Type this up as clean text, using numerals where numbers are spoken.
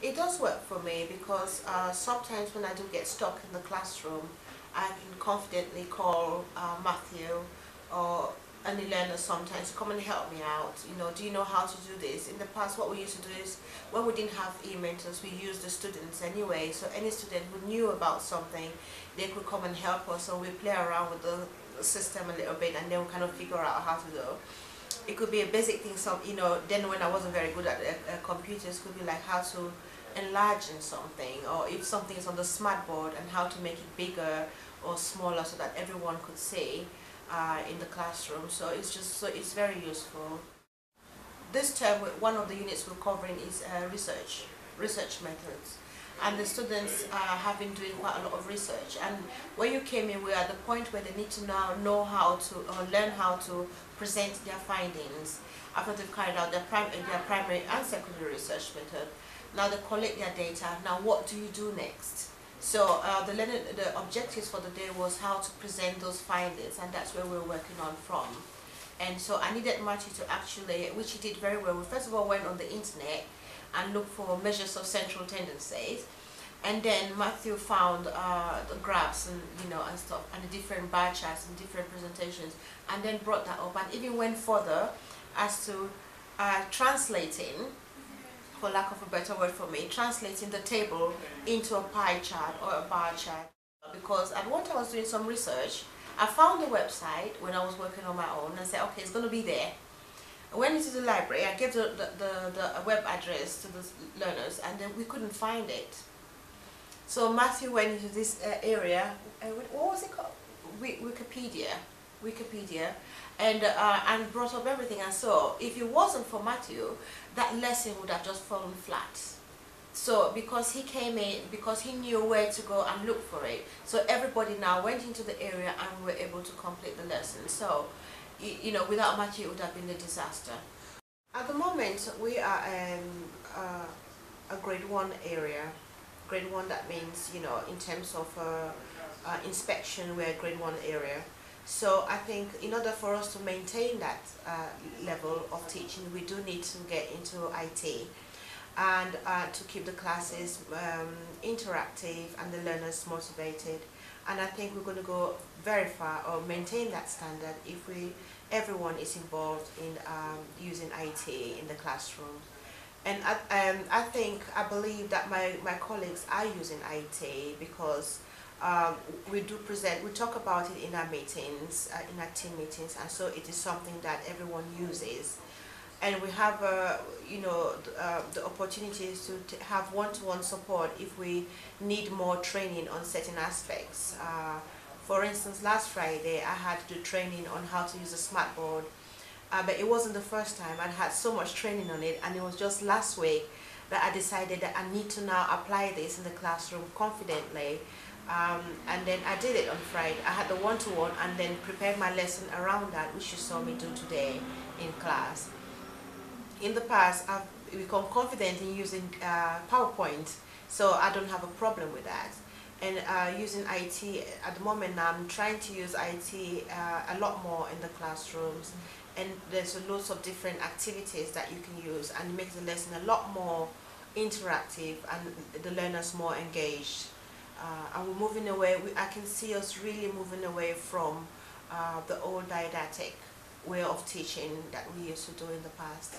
It does work for me because sometimes when I do get stuck in the classroom, I can confidently call Matthew or any learner sometimes to come and help me out. You know, do you know how to do this? In the past, what we used to do is when we didn't have eMentors, we used the students anyway. So any student who knew about something, they could come and help us. So we play around with the system a little bit, and then we kind of figure out how to do. It could be a basic thing. So then when I wasn't very good at computers, it could be like how to enlarge in something, or if something is on the smart board and how to make it bigger or smaller so that everyone could see in the classroom. So it's very useful. This term, one of the units we're covering is research methods, and the students have been doing quite a lot of research. And when you came in, we're at the point where they need to now know how to or learn how to present their findings after they've carried out their primary and secondary research method. Now they collect their data. Now what do you do next? So the objectives for the day was how to present those findings, and that's where we're working on from. And so I needed Matthew to actually, which he did very well. We first of all went on the internet and looked for measures of central tendencies, and then Matthew found the graphs and and stuff, and the different bar charts and different presentations, and then brought that up and even went further as to translating, for lack of a better word for me, translating the table into a pie chart or a bar chart. Because at one time I was doing some research, I found the website when I was working on my own and said, okay, it's going to be there. I went into the library, I gave the web address to the learners, and then we couldn't find it. So Matthew went into this area, what was it called? Wikipedia, and brought up everything. And so if it wasn't for Matthew, that lesson would have just fallen flat. So because he came in, because he knew where to go and look for it, so everybody now went into the area and were able to complete the lesson. So without Matthew, it would have been a disaster. At the moment, we are a grade 1 area. Grade 1, that means, in terms of inspection, we're a grade 1 area. So I think in order for us to maintain that level of teaching, we do need to get into IT and to keep the classes interactive and the learners motivated. And I think we're going to go very far or maintain that standard if everyone is involved in using IT in the classroom. And I believe that my colleagues are using IT because we talk about it in our meetings, in our team meetings, and so it is something that everyone uses. And we have, the opportunities to have one-to-one support if we need more training on certain aspects. For instance, last Friday I had to do training on how to use a smart board, but it wasn't the first time. I had so much training on it, and it was just last week that I decided that I need to now apply this in the classroom confidently. And then I did it on Friday. I had the one-to-one and then prepared my lesson around that, which you saw me do today in class. In the past, I've become confident in using PowerPoint, so I don't have a problem with that. And using IT, at the moment now, I'm trying to use IT a lot more in the classrooms. And there's lots of different activities that you can use, and it makes the lesson a lot more interactive and the learners more engaged. And we're moving away, I can see us really moving away from the old didactic way of teaching that we used to do in the past.